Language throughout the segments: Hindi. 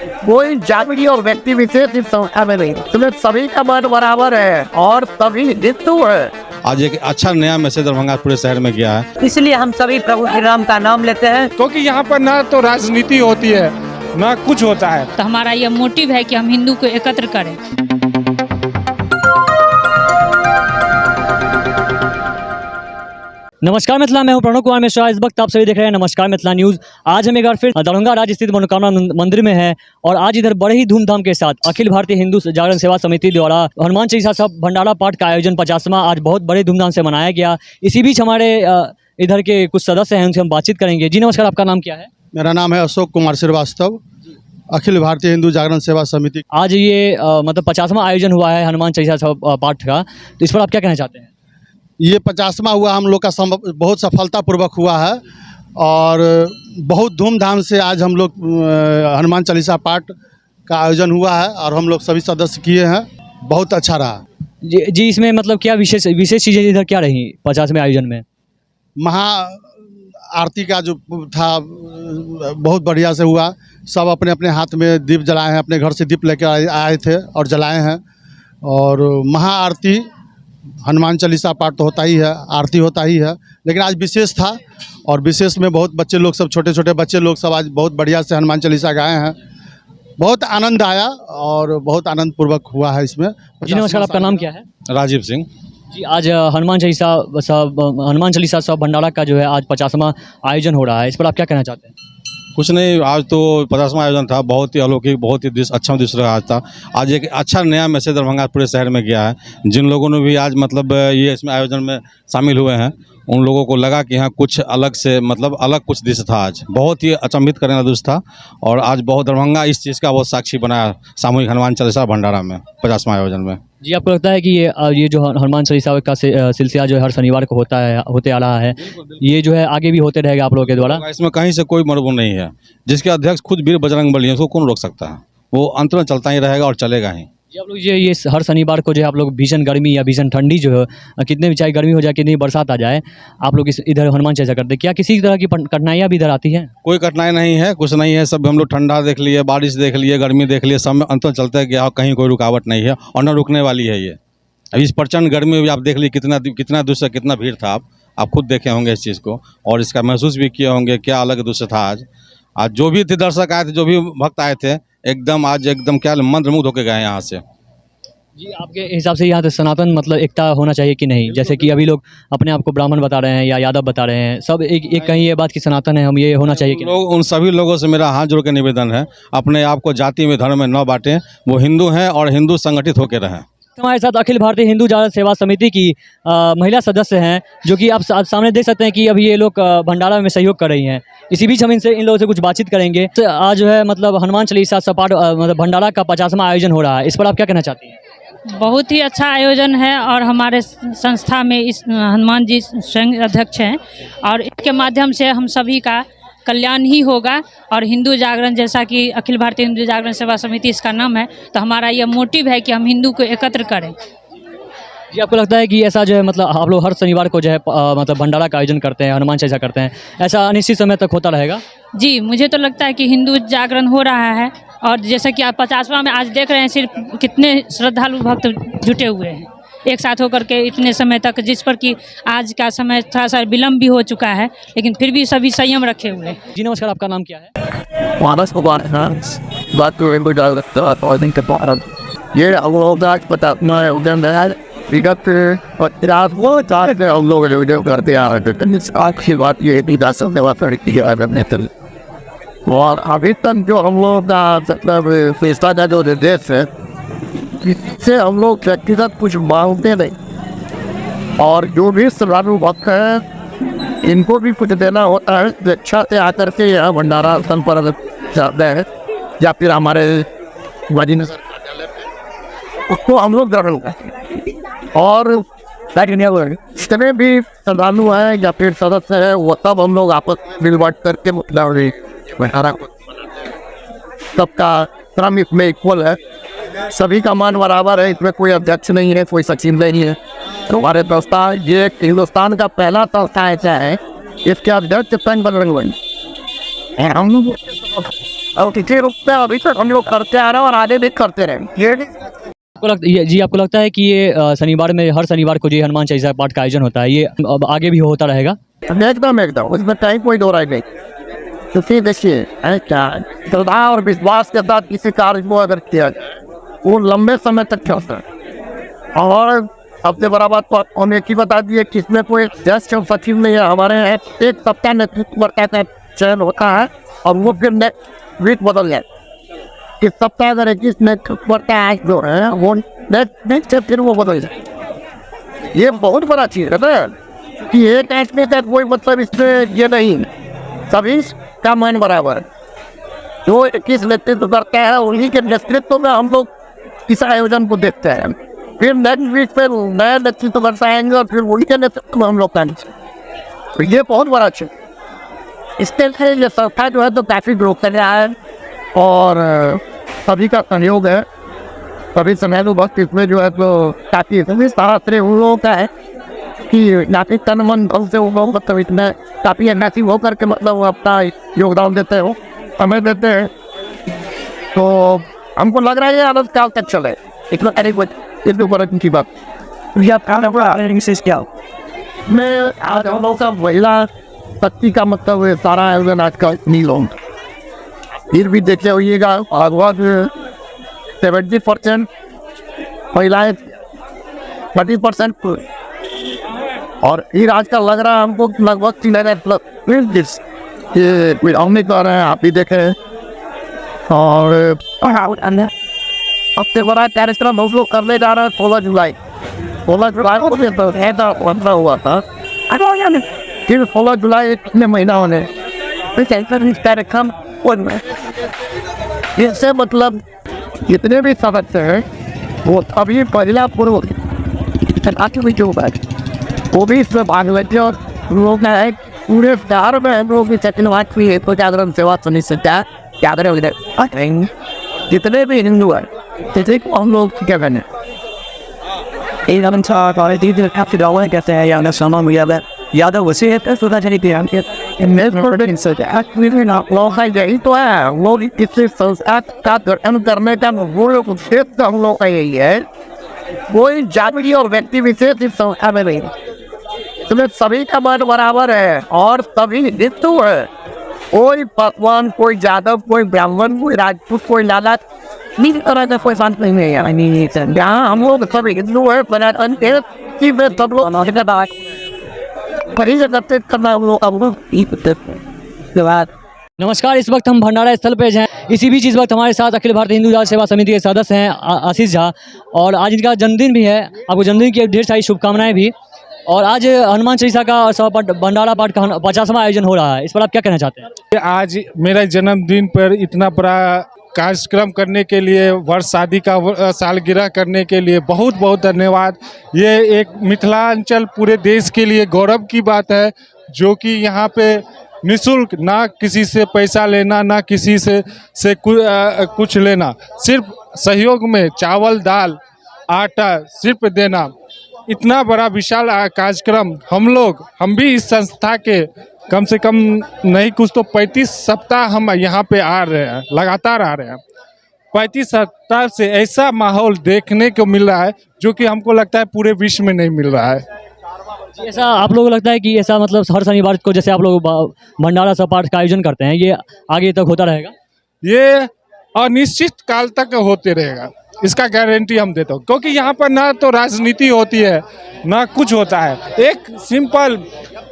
कोई जाति और व्यक्ति विशेष इस संस्था में नहीं, इसमें सभी का मन बराबर है और सभी हिंदू है। आज एक अच्छा नया मैसेज दरभंगा पूरे शहर में गया है, इसलिए हम सभी प्रभु श्री राम का नाम लेते हैं। क्योंकि यहाँ पर ना तो राजनीति होती है ना कुछ होता है। तो हमारा यह मोटिव है कि हम हिंदू को एकत्र करें। नमस्कार मिथिला, मैं हूं प्रणव कुमार मिश्रा। इस वक्त आप सभी देख रहे हैं नमस्कार मिथिला न्यूज़। आज हम एक बार फिर दरभंगा राज्य स्थित मनोकामना मंदिर में है और आज इधर बड़े ही धूमधाम के साथ अखिल भारतीय हिंदू जागरण सेवा समिति द्वारा हनुमान चालीसा सब भंडारा पाठ का आयोजन 50वां आज बहुत बड़े धूमधाम से मनाया गया। इसी बीच हमारे इधर के कुछ सदस्य हैं, उनसे हम बातचीत करेंगे। जी नमस्कार, आपका नाम क्या है? मेरा नाम है अशोक कुमार श्रीवास्तव, अखिल भारतीय हिंदू जागरण सेवा समिति। आज ये मतलब 50वां आयोजन हुआ है हनुमान चालीसा सब पाठ का, तो इस पर आप क्या कहना चाहते हैं? ये 50वां हुआ, हम लोग का बहुत सफलतापूर्वक हुआ है और बहुत धूमधाम से आज हम लोग हनुमान चालीसा पाठ का आयोजन हुआ है और हम लोग सभी सदस्य किए हैं। बहुत अच्छा रहा जी। इसमें मतलब क्या विशेष चीज़ें इधर क्या रही 50वें आयोजन में? महा आरती का जो था बहुत बढ़िया से हुआ। सब अपने अपने हाथ में दीप जलाए हैं, अपने घर से दीप लेकर आए थे और जलाए हैं। और महा आरती हनुमान चालीसा पाठ तो होता ही है, आरती होता ही है, लेकिन आज विशेष था और विशेष में बहुत बच्चे लोग, सब छोटे छोटे बच्चे लोग सब आज बहुत बढ़िया से हनुमान चालीसा गाए हैं। बहुत आनंद आया और बहुत आनंद पूर्वक हुआ है इसमें। जी नमस्कार, आपका नाम क्या है? राजीव सिंह जी। आज हनुमान चालीसा सब भंडारा का जो है आज 50वां आयोजन हो रहा है, इस पर आप क्या कहना चाहते हैं? कुछ नहीं, आज तो 50वां आयोजन था, बहुत ही अलौकिक, बहुत ही अच्छा दृश्य रहा आज था। आज एक अच्छा नया मैसेज दरभंगा पूरे शहर में गया है। जिन लोगों ने भी आज मतलब ये इसमें आयोजन में शामिल हुए हैं, उन लोगों को लगा कि हाँ कुछ अलग से मतलब अलग कुछ दृश्य था। आज बहुत ही अचंभित करने वाला दृश्य था और आज बहुत दरभंगा इस चीज़ का बहुत साक्षी बनाया सामूहिक हनुमान चालीसा भंडारा में 50वां आयोजन में। जी, आपको लगता है कि ये जो हनुमान चालीसा का सिलसिला जो है हर शनिवार को होते आ रहा है, ये जो है आगे भी होते रहेगा आप लोगों के द्वारा? इसमें कहीं से कोई मरबूर नहीं है। जिसके अध्यक्ष खुद वीर बजरंगबली है, उसको कौन रोक सकता है? वो अंतरण चलता ही रहेगा और चलेगा ही। जी, आप लोग ये हर शनिवार को जो है आप लोग भीषण गर्मी या भीषण ठंडी जो है, कितने भी चाहे गर्मी हो जाए, कितनी बरसात आ जाए, आप लोग इधर हनुमान चालीसा करते हैं। क्या किसी तरह की कठिनाइयाँ भी इधर आती हैं? कोई कठिनाई नहीं है, कुछ नहीं है। सब हम लोग ठंडा देख लिए, बारिश देख लिए, गर्मी देख लिए, सब में अंतर चलता है कि कहीं कोई रुकावट नहीं है और न रुकने वाली है ये। अभी इस प्रचंड गर्मी में भी आप देख लीजिए कितना दृश्य, कितना भीड़ था। आप खुद देखे होंगे इस चीज़ को और इसका महसूस भी किए होंगे क्या अलग दृश्य था आज जो भी थे दर्शक आए थे, जो भी भक्त आए थे, आज एकदम क्या मंत्रमुग्ध होकर गए यहाँ से। जी, आपके हिसाब से यहाँ तो सनातन मतलब एकता होना चाहिए कि नहीं? जैसे कि अभी लोग अपने आप को ब्राह्मण बता रहे हैं या यादव बता रहे हैं, सब एक कहीं ये बात कि सनातन है, हम ये होना चाहिए कि लोग, उन सभी लोगों से मेरा हाथ जोड़ के निवेदन है, अपने आप को जाति में धर्म में न बांटें। वो हिंदू हैं और हिंदू संगठित होकर रहें। हमारे साथ अखिल भारतीय हिंदू जागरण सेवा समिति की महिला सदस्य हैं, जो कि आप सामने देख सकते हैं कि अभी ये लोग भंडारा में सहयोग कर रही हैं। इसी बीच हम इन लोगों से कुछ बातचीत करेंगे। तो आज जो है मतलब हनुमान चालीसा सपाट मतलब भंडारा का 50वां आयोजन हो रहा है, इस पर आप क्या कहना चाहती हैं? बहुत ही अच्छा आयोजन है और हमारे संस्था में इस हनुमान जी स्वयं अध्यक्ष हैं और इसके माध्यम से हम सभी का कल्याण ही होगा। और हिंदू जागरण, जैसा कि अखिल भारतीय हिंदू जागरण सेवा समिति इसका नाम है, तो हमारा यह मोटिव है कि हम हिंदू को एकत्र करें। जी, आपको लगता है कि ऐसा जो है मतलब आप लोग हर शनिवार को जो है मतलब भंडारा का आयोजन करते हैं, हनुमान चालीसा करते हैं, ऐसा अनिश्चित समय तक होता रहेगा? जी, मुझे तो लगता है कि हिंदू जागरण हो रहा है और जैसा कि आप 50वां में आज देख रहे हैं, सिर्फ कितने श्रद्धालु भक्त जुटे हुए हैं एक साथ होकर के इतने समय तक, जिस पर कि आज का समय थोड़ा सा विलम्ब भी हो चुका है, लेकिन फिर भी सभी संयम रखे हुए हैं। जी नमस्कार, आपका नाम क्या है? ये हम लोग करते आ रहे थे। आज की बात ये और अभी तक जो हम लोग का मतलब फैसला का जो निर्देश है, इससे हम लोग व्यक्तिगत कुछ मांगते नहीं और जो भी श्रद्धालु भक्त हैं इनको भी कुछ देना होता है। स्वेच्छा से आकर के यह भंडारा स्थल पर जाते हैं या फिर हमारे वाजीनगर कार्यालय पे उसको हम लोग ग्रहण करते हैं। और जितने भी श्रद्धालु हैं या फिर सदस्य हैं, वो सब हम लोग आपस में मिल बांट करके मतलब भंडारा को सबका श्रम इसमें इक्वल है, सभी का मान बराबर है। इसमें कोई अध्यक्ष नहीं है, कोई सचिव नहीं है। तो हमारे संस्था ये हिंदुस्तान का पहला संस्था ऐसा है, इसके अध्यक्ष स्वयं बजरंगबली। हम लोग और किसी रूप में अभी तक हम लोग करते आ रहे हैं और आगे भी करते रहेंगे। आपको लगता है कि ये शनिवार में हर शनिवार को जो हनुमान चालीसा पाठ का आयोजन होता है ये अब आगे भी होता रहेगा? एकदम उसमें कहीं कोई दो राय नहीं। क्योंकि देखिए क्या श्रद्धा और विश्वास के साथ किसी कार्य को अगर किया जाए वो लंबे समय तक चलता है। और सबसे बड़ा बात तो हम एक ही बता दिए कि इसमें कोई जस्ट सचिव नहीं है। हमारे यहाँ एक सप्ताह नेतृत्व का चयन होता है और वो फिर नेक्स्ट वीक बदल जाए। इस सप्ताह अगर 21 नेतृत्व का जो है वो नेक्स्ट फिर वो बदल जाए। ये बहुत बड़ा चीज़ है ना कि एक आदमी का कोई मतलब इसमें ये नहीं, सभी का मन बराबर है। जो 21 नेतृत्व करता है उन्हीं के नेतृत्व में हम लोग इस आयोजन को देखते हैं। फिर नेक्स्ट वीक पे नया नेतृत्व करता आएंगे और फिर उन्हीं के नेतृत्व में हम लोग करेंगे। तो ये बहुत बड़ा चीज़। इसके लिए ये संस्था जो है तो काफ़ी ग्रो कर रहा है और सभी का सहयोग है। सभी समय वक्त इसमें जो है तो काफ़ी शास्त्र उन लोगों का है कि काफ़ी तन मन धन से वो लोग मतलब इतना काफ़ी एग्रेसिव होकर के मतलब वो अपना योगदान देते हो, समय देते हैं। तो हमको लग रहा है ये आदत काल तक चले। इतना अरे इसके ऊपर की बात मैं आज हम लोग का महिला शक्ति का मतलब सारा आयोजन आज का नहीं लोग फिर भी देखे होइएगा लगभग 70% महिलाएं 30% और फिर आज का लग रहा है हमको लगभग 3000+ ये हमने कर रहे हैं, आप भी देखें। और सबसे बड़ा कार्यक्रम हम लोग करने जा रहे हैं 16 जुलाई को बंदा हुआ था। फिर 16 जुलाई कितने महीना होने कार्यक्रम इससे मतलब जितने भी सदस्य हैं वो अभी महिला पूर्व वो भी इसमें भाग लेते और लोग है पूरे शहर में हम लोग की चक्रवात हुई है तो जागरण सेवा सुनिश्चित जागरण जितने भी हिंदू हैं जैसे को हम लोग क्या करने कहते हैं यादव वैसे यही तो है। लोग किसी संस्था का गठन करने का मूल उद्देश्य हम लोग का यही है। कोई जाति और व्यक्ति विशेष इस संस्था में नहीं, तुम्हें सभी का मन बराबर है और सभी हिंदू है। कोई पकवान, कोई यादव, कोई ब्राह्मण, कोई राजपूत, कोई लाला नहीं तरह का कोई शांत नहीं है। जहाँ हम लोग सब हिंदू है सनातन के सब लोग नमस्कार। इस वक्त हम भंडारा स्थल पे हैं। इसी बीच इस वक्त हमारे साथ अखिल भारतीय हिंदू सेवा समिति के सदस्य हैं आशीष झा और आज इनका जन्मदिन भी है। आपको जन्मदिन की ढेर सारी शुभकामनाएं भी। और आज हनुमान चालीसा का भंडारा पाठ का 50वां आयोजन हो रहा है, इस पर आप क्या कहना चाहते हैं? आज मेरा जन्मदिन पर इतना बड़ा कार्यक्रम करने के लिए, वर्ष शादी का सालगिरह करने के लिए बहुत बहुत धन्यवाद। ये एक मिथिलांचल पूरे देश के लिए गौरव की बात है जो कि यहाँ पे निःशुल्क, ना किसी से पैसा लेना, ना किसी से कुछ लेना, सिर्फ सहयोग में चावल दाल आटा सिर्फ देना। इतना बड़ा विशाल कार्यक्रम हम भी इस संस्था के कम से कम नहीं कुछ तो 35 सप्ताह हम यहाँ पे आ रहे हैं, लगातार आ रहे हैं। 35 सप्ताह से ऐसा माहौल देखने को मिल रहा है जो कि हमको लगता है पूरे विश्व में नहीं मिल रहा है। ऐसा आप लोगों को लगता है कि ऐसा मतलब हर शनिवार को जैसे आप लोग भंडारा सभा पाठ का आयोजन करते हैं ये आगे तक होता रहेगा? ये अनिश्चित काल तक होते रहेगा, इसका गारंटी हम देते हैं। क्योंकि यहाँ पर ना तो राजनीति होती है ना कुछ होता है। एक सिंपल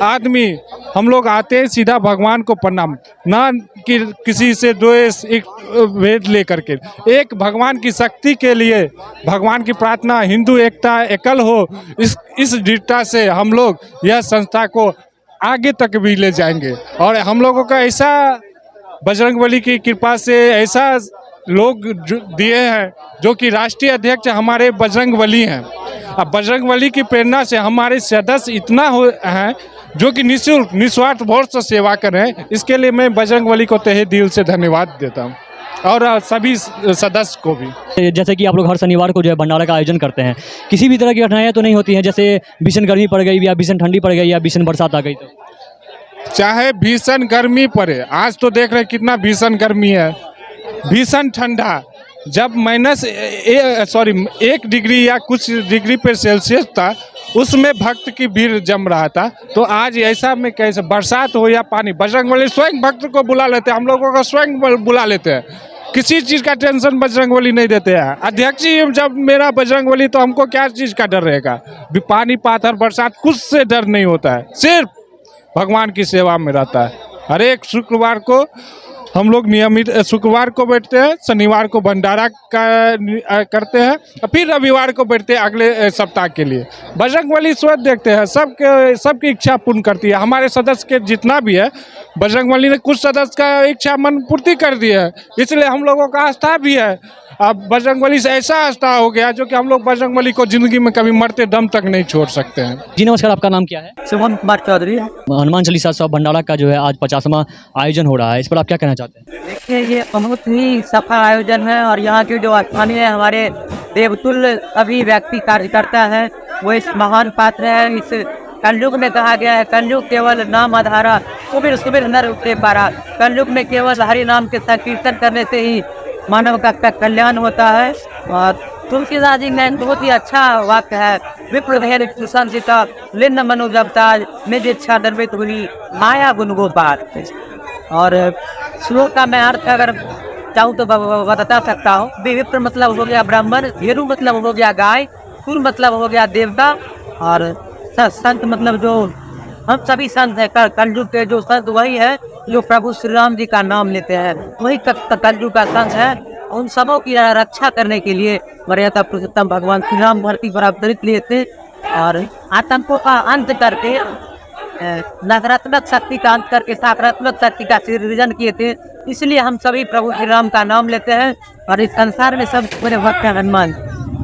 आदमी हम लोग आते हैं सीधा भगवान को प्रणाम, ना कि किसी से द्वेष एक भेद लेकर के, एक भगवान की शक्ति के लिए भगवान की प्रार्थना, हिंदू एकता एकल हो, इस दृढ़ता से हम लोग यह संस्था को आगे तक भी ले जाएंगे। और हम लोगों का ऐसा बजरंगबली की कृपा से ऐसा लोग दिए हैं जो कि राष्ट्रीय अध्यक्ष हमारे बजरंगबली हैं। अब बजरंगबली की प्रेरणा से हमारे सदस्य इतना हैं जो कि निःशुल्क निस्वार्थ भाव से सेवा कर रहे हैं। इसके लिए मैं बजरंगबली को तहे दिल से धन्यवाद देता हूँ और सभी सदस्य को भी। जैसे कि आप लोग हर शनिवार को जो है भंडारा का आयोजन करते हैं, किसी भी तरह की कठिनाइयाँ तो नहीं होती हैं? जैसे भीषण गर्मी पड़ गई या भीषण ठंडी पड़ गई या भीषण बरसात आ गई तो चाहे भीषण गर्मी पड़े, आज तो देख रहे हैं कितना भीषण गर्मी है, भीषण ठंडा, जब -1 डिग्री या कुछ डिग्री पे सेल्सियस था, उसमें भक्त की भीड़ जम रहा था। तो आज ऐसा में कैसे बरसात हो या पानी, बजरंगबली स्वयं भक्त को बुला लेते हैं, हम लोगों को स्वयं बुला लेते हैं, किसी चीज़ का टेंशन बजरंगबली नहीं देते हैं। अध्यक्ष जी जब मेरा बजरंगबली, तो हमको क्या चीज़ का डर रहेगा, पानी पाथर बरसात कुछ से डर नहीं होता है, सिर्फ भगवान की सेवा में रहता है। हर एक शुक्रवार को हम लोग नियमित शुक्रवार को बैठते हैं, शनिवार को भंडारा करते हैं, और फिर रविवार को बैठते हैं अगले सप्ताह के लिए। बजरंगबली स्वयं देखते हैं, सबकी इच्छा पूर्ण करती है। हमारे सदस्य के जितना भी है, बजरंगबली ने कुछ सदस्य का इच्छा मन पूर्ति कर दी है, इसलिए हम लोगों का आस्था भी है। अब बजरंगबली से ऐसा आस्था हो गया जो कि हम लोग बजरंगबली को जिंदगी में कभी मरते दम तक नहीं छोड़ सकते हैं। जी नमस्कार, आपका नाम क्या है? शुभम कुमार चौधरी। हनुमान चालीसा उत्सव भंडारा का जो है आज 50वां आयोजन हो रहा है, इस पर आप क्या कहना चाहते हैं? देखिए, ये बहुत ही सफल आयोजन है और यहाँ के जो स्थानीय हमारे देवतुल्य सभी व्यक्ति कार्यकर्ता है, वो इस महान पात्र है। इस कलयुग में कहा गया है, कलयुग केवल नाम आधारा, सुबिर सुबिर नर उठे पारा। कलयुग में केवल हरि नाम के संकीर्तन करने से ही मानव का कल्याण होता है। और तुलसीदास जी ने बहुत ही अच्छा वाक्य है, विप्र भेद सुसंसिता लिन्न मनुजबता निज इच्छा निर्मित हुई माया गुण गोपाल। और श्लोक का मैं अर्थ अगर चाहूँ तो बता सकता हूँ। विप्र मतलब हो गया ब्राह्मण, भेरु मतलब हो गया गाय, सुर मतलब हो गया देवता, और संत मतलब जो हम सभी संत हैं। कलयुग के जो संत वही है जो प्रभु श्री राम जी का नाम लेते हैं, वही कलयुग का संत है। उन सबों की रक्षा करने के लिए मर्यादा पुरुषोत्तम भगवान श्री राम धरती पर अवतरित लिए थे और आतंकों का अंत करके नकारात्मक शक्ति का अंत करके सकारात्मक शक्ति का सृजन किए थे। इसलिए हम सभी प्रभु श्री राम का नाम लेते हैं और इस संसार में सब बड़े भक्त हैं हनुमान।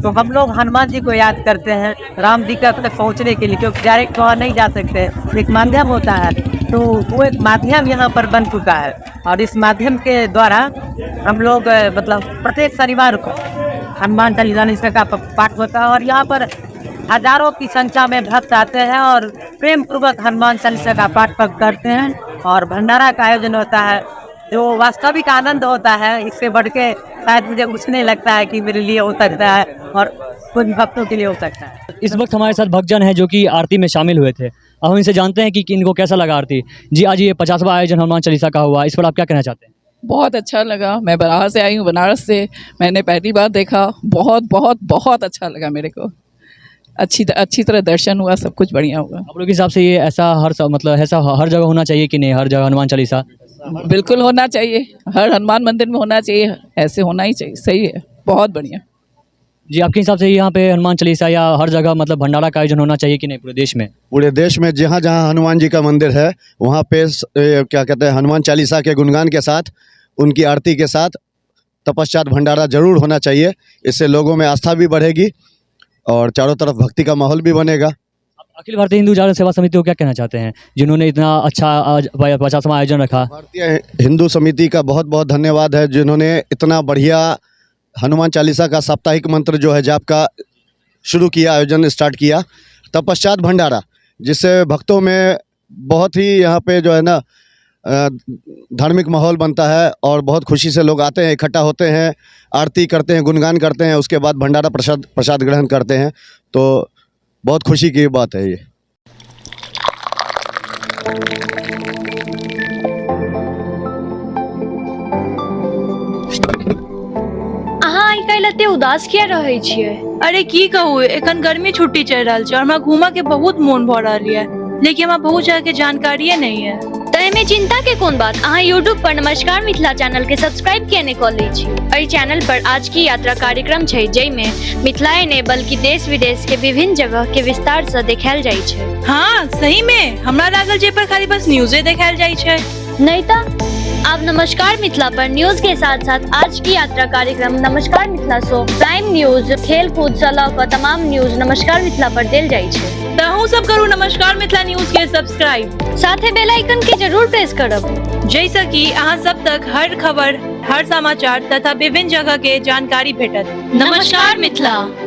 तो हम लोग हनुमान जी को याद करते हैं राम जी तक पहुँचने के लिए, क्योंकि डायरेक्ट वहाँ नहीं जा सकते, एक माध्यम होता है। तो वो एक माध्यम यहाँ पर बन चुका है और इस माध्यम के द्वारा हम लोग मतलब प्रत्येक शनिवार को हनुमान चालीसा का पाठ होता है और यहाँ पर हजारों की संख्या में भक्त आते हैं और प्रेम पूर्वक हनुमान चालीसा का पाठ करते हैं और भंडारा का आयोजन होता है, जो वास्तविक आनंद होता है। इससे बढ़ के शायद मुझे कुछ नहीं लगता है कि मेरे लिए हो सकता है और कुछ भक्तों के लिए हो सकता है। इस वक्त हमारे साथ भक्तजन है जो कि आरती में शामिल हुए थे। अब हम इनसे जानते हैं कि इनको कैसा लगा आरती। जी, आज ये 50वां आयोजन हनुमान चालीसा का हुआ, इस पर आप क्या कहना चाहते हैं? बहुत अच्छा लगा। मैं बाहर से आई हूँ, बनारस से, मैंने पहली बार देखा। बहुत बहुत बहुत अच्छा लगा मेरे को। अच्छी तरह दर्शन हुआ, सब कुछ बढ़िया हुआ। आप लोग के हिसाब से ये ऐसा ऐसा हर जगह होना चाहिए कि नहीं? हर जगह हनुमान चालीसा बिल्कुल होना चाहिए, हर हनुमान मंदिर में होना चाहिए, ऐसे होना ही चाहिए। सही है, बहुत बढ़िया। जी, आपके हिसाब से यहाँ पे हनुमान चालीसा या हर जगह मतलब भंडारा का आयोजन होना चाहिए कि नहीं पूरे देश में? पूरे देश में जहाँ जहाँ हनुमान जी का मंदिर है वहाँ पे क्या कहते हैं, हनुमान चालीसा के गुणगान के साथ, उनकी आरती के साथ तपश्चात भंडारा जरूर होना चाहिए। इससे लोगों में आस्था भी बढ़ेगी और चारों तरफ भक्ति का माहौल भी बनेगा। अखिल भारतीय हिंदू जागरण सेवा समिति को क्या कहना चाहते हैं जिन्होंने इतना अच्छा आज 50वां आयोजन रखा? भारतीय हिंदू समिति का बहुत बहुत धन्यवाद है जिन्होंने इतना बढ़िया हनुमान चालीसा का साप्ताहिक मंत्र जो है जाप का शुरू किया, आयोजन स्टार्ट किया, तपश्चात भंडारा, जिससे भक्तों में बहुत ही यहाँ पे जो है ना धार्मिक माहौल बनता है और बहुत खुशी से लोग आते हैं, इकट्ठा होते हैं, आरती करते हैं, गुणगान करते हैं, उसके बाद भंडारा प्रसाद ग्रहण करते हैं। तो बहुत खुशी की बात है ये। अहाँ आइ काल्हि एते उदास किया रहै छियै? अरे की कहू, एखन गर्मी छुट्टी चल रहल छै और हमरा घूमऽ के बहुत मोन भऽ रहल ये, लेकिन हमरा बहुत जगह के जानकारिये नहीं है। तऽ एमे चिंता के कोन बात, अहाँ YouTube पर नमस्कार मिथिला चैनल के सब्सक्राइब किया नहि कऽ लै छी। एहि चैनल पर आज की यात्रा कार्यक्रम छै जइमे मिथिलाए ने बल्कि देश विदेश के विभिन्न जगह के विस्तार से देखायल जाइ छै। हाँ सही में, हमरा लागल जे पर खाली बस न्यूज़े देखायल जाइ छै। नहीं तऽ अब नमस्कार मिथिला पर न्यूज के साथ साथ आज की यात्रा कार्यक्रम नमस्कार मिथिला शो, प्राइम न्यूज, खेल कूद से लऽ कऽ तमाम न्यूज नमस्कार मिथिला पर देल जाइ छै। तऽ अहूँ सब करू नमस्कार मिथिला न्यूज के सब्सक्राइब, साथे बेल आइकन के जरूर प्रेस करब, जैसे कि अहाँ सब तक हर खबर, हर समाचार तथा विभिन्न जगह के जानकारी भेटत। नमस्कार मिथिला।